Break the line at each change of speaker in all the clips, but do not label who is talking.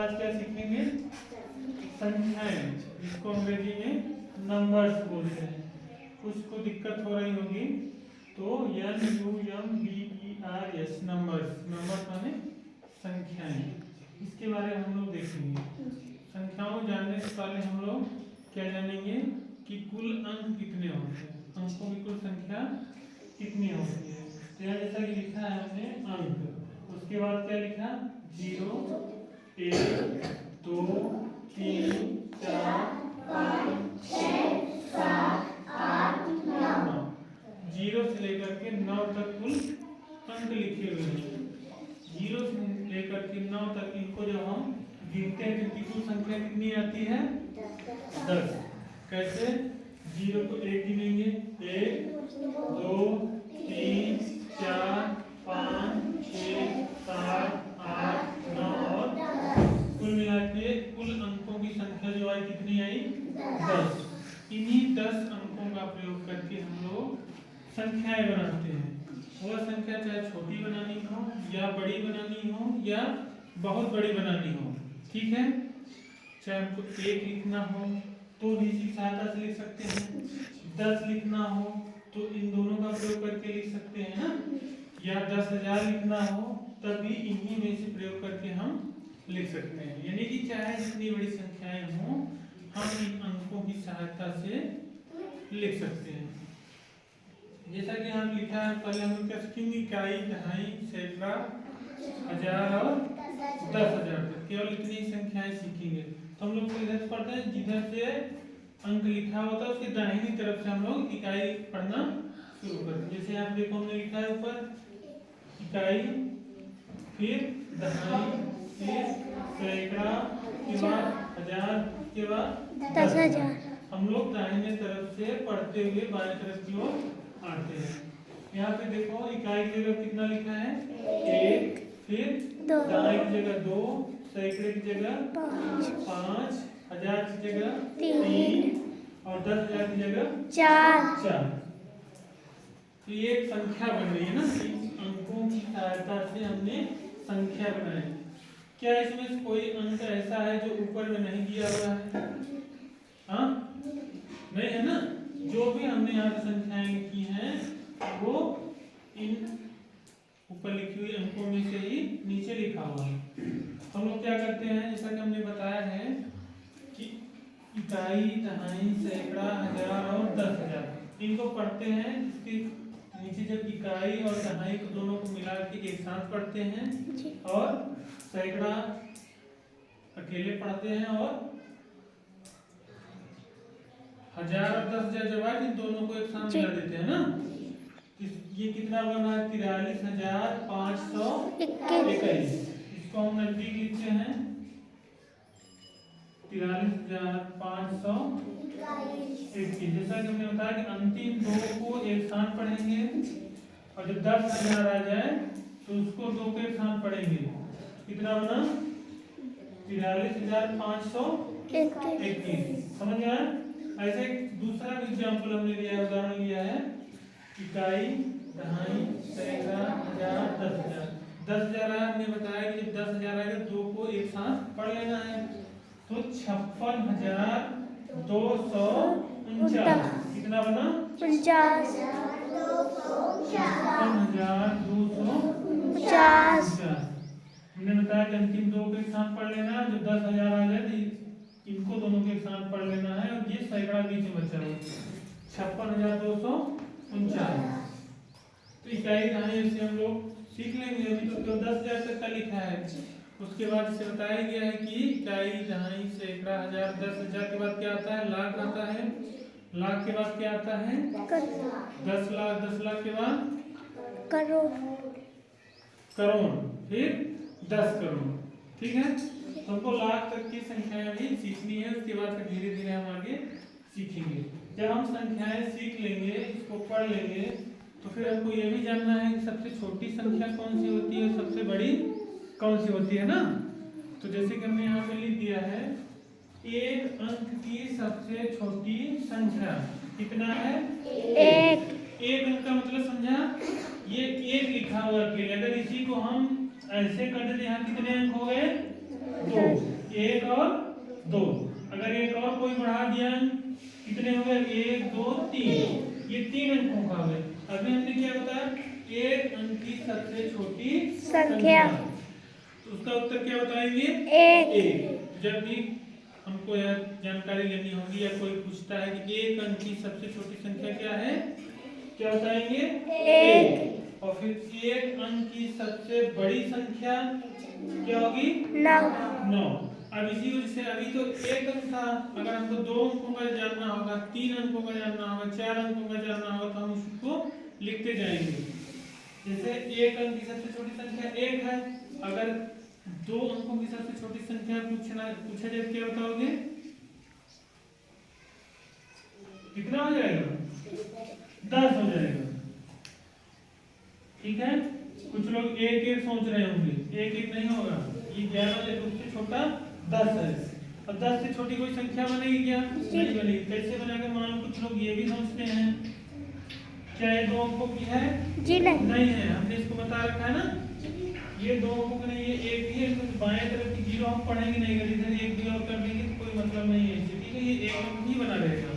आज क्या सीखेंगे? संख्याएं, जिसको अंग्रेजी में नंबर्स बोलते हैं। कुछ को दिक्कत हो रही होगी तो NUMBERS नंबर्स, नंबर माने संख्याएं, इसके बारे में हम लोग देखेंगे। संख्याओं जानने से पहले हम लोग क्या जानेंगे कि कुल अंक कितने होते हैं, अंकों की कुल संख्या कितनी होती है। तो यहाँ जैसा कि लिखा है हमने अंक, उसके बाद क्या लिखा 0 1 2 3 4 5 6 7 8 9। 0 से लेकर के 9 तक कुल अंक लिखे हुए हैं। 0 से लेकर के 9 तक इनको जब हम गिनते हैं तो इनकी कुल संख्या कितनी आती है? 10। कैसे? 0 को 1 गिनेंगे, 1 2 3 4 5 6 7 8 9 और कुल मिला के कुल अंकों की संख्या जो आई कितनी आई? 10। इन्हीं 10 अंकों का प्रयोग करके हम लोग संख्याएं बनाते हैं। वह संख्या चाहे छोटी बनानी हो या बड़ी बनानी हो या बहुत बड़ी बनानी हो, ठीक है। चाहे हमको 1 लिखना हो तो भी इसी सहायता से लिख सकते हैं, 10 लिखना हो तो इन दोनों का प्रयोग करके लिख सकते हैं ना, या 10,000 लिखना हो तब भी इन्हीं में से प्रयोग करके हम लिख सकते हैं। यानी कि चाहे जितनी बड़ी संख्याएं हों हम इन अंकों की सहायता से लिख सकते हैं। जैसा कि हम लिखा है, पहले हम क्या सीखेंगे? इकाई, दहाई, सैकड़ा, हजार और 10,000 तक, केवल इतनी संख्याएं सीखेंगे। तो हम लोग को इधर पढ़ते हैं, जिधर से अंक लिखा होता है उसके दाहिनी तरफ से हम लोग इकाई पढ़ना शुरू करते हैं। जैसे यहाँ देखो हमने लिखा है ऊपर इकाई, फिर दहाई, फिर सैकड़ा, के बाद हजार, के बाद 10,000। हम लोग दाहिने तरफ से पढ़ते हुए बाएं तरफ की ओर आते हैं। यहाँ पे देखो इकाई की जगह कितना लिखा है? 1, फिर दहाई की जगह 2, सैकड़े की जगह 5, हजार की जगह 3 और 10,000 की जगह 4। तो ये एक संख्या बन रही है ना, अंकों की सहायता से हमने संख्या बनाई। क्या इसमें कोई अंक ऐसा है जो ऊपर में नहीं दिया हुआ है? हाँ, नहीं है ना। जो भी हमने यहाँ पे संख्याएं लिखी हैं वो इन ऊपर लिखी हुई अंकों में से ही नीचे लिखा हुआ है। हम लोग क्या करते हैं, जैसा कि हमने बताया है कि इकाई, दहाई, सैकड़ा, हजार और 10,000 इनको पढ़ते हैं। इसके नीचे जब इकाई और दहाई को दोनों को मिला के एक साथ पढ़ते हैं और सैकड़ा अकेले पढ़ते हैं और हजार और 10,000 जब आए इन दोनों को एक साथ मिला देते हैं ना। ये कितना बना है? 43,521। इसको हम नजदीक लिखते हैं 43,521। जैसा कि हमने बताया कि अंतिम दो को एक साथ पढ़ेंगे और जब 10,000 आ जाए तो उसको दो के एक साथ पढ़ेंगे। कितना बना? 43,521। समझ गया? ऐसे दूसरा एग्जाम्पल हमने लिया है, उदाहरण लिया है इकाई, दहाई, सैकड़ा, हजार, 10,000। 10,000 आया, हमने बताया कि जब 10,000 आएगा दो को एक साथ पढ़ लेना है। तो 56,249 कितना बना? 56,249। हमने बताया कि अंतिम दो के एक साथ पढ़ लेना है, जब 10,000 आ जाए तो इनको दोनों के साथ पढ़ लेना है और ये सैकड़ा बीच में बचा हुआ 56,249। तो इकाई, दहाई से हम लोग सीख लेंगे। अभी तो 10,000 तक का लिखा है। उसके बाद से बताया गया है कि इकाई, दहाई, सैकड़ा, हजार, 10,000 के बाद क्या आता है? लाख आता है। लाख के बाद क्या आता है? 10 लाख। 10 लाख के बाद करोड़, फिर 10 करोड़। ठीक है, हमको लाख तक की संख्याएं भी सीखनी है। उसके बाद फिर धीरे धीरे हम आगे सीखेंगे। जब हम संख्याएं सीख लेंगे, इसको पढ़ लेंगे, तो फिर हमको ये भी जानना है कि सबसे छोटी संख्या कौन सी होती है, सबसे बड़ी कौन सी होती है ना। तो जैसे कि हमने यहाँ पे लिख दिया है, एक अंक की सबसे छोटी संख्या कितना है? 1। एक अंक का मतलब समझा? ये 1 लिखा हुआ अकेले। अगर इसी को हम ऐसे कर देते, यहाँ कितने अंक हो गए? 2। 3, ये 3 अंकों का है। अभी हमने क्या बताया, एक अंक की सबसे छोटी संख्या, तो उसका उत्तर क्या बताएंगे, एक। जब भी हमको यह जानकारी लेनी होगी या कोई पूछता है कि एक अंक की सबसे छोटी संख्या क्या है, क्या बताएंगे, एक। और फिर एक अंक की सबसे बड़ी संख्या क्या होगी, 9। अब इसी वजह से अभी तो एक अंक था, अगर हमको 2 अंकों का जानना होगा, 3 अंकों का जानना होगा, 4 अंकों का जानना होगा, तो हम उसको लिखते जाएंगे। जैसे एक अंक की सबसे छोटी संख्या 1 है, अगर 2 अंकों की सबसे छोटी संख्या पूछा जाए क्या बताओगे, कितना हो जाएगा, 10 हो जाएगा। ठीक है, कुछ लोग एक एक सोच रहे होंगे, एक एक नहीं होगा, ये 11 से सबसे छोटा 10 है। अब 10 से छोटी कोई संख्या बनेगी क्या, नहीं बनेगी। कैसे बनेगा, मान लो कुछ लोग ये भी सोचते हैं क्या ये 2 अंकों की है, जी नहीं है, हमने इसको बता रखा है ना, ये 2 अंकों की नहीं है, एक ही है, तो बाएं तरफ की 0 हम पढ़ेंगे नहीं, अगर इधर एक भी और कर देंगे तो कोई मतलब नहीं है, ठीक है, ये एक अंक ही बना रहेगा।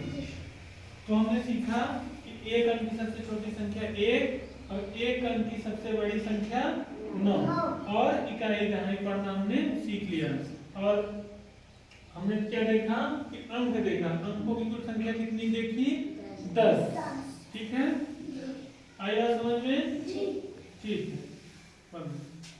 तो हमने सीखा कि एक अंक की सबसे छोटी संख्या 1 और एक अंक की सबसे बड़ी संख्या 9, और इकाई दहाई पढ़ना हमने सीख लिया। और हमने क्या देखा कि अंक देखा, अंकों की कुल संख्या कितनी देखी, 10। ठीक है, आया समझ में, ठीक है।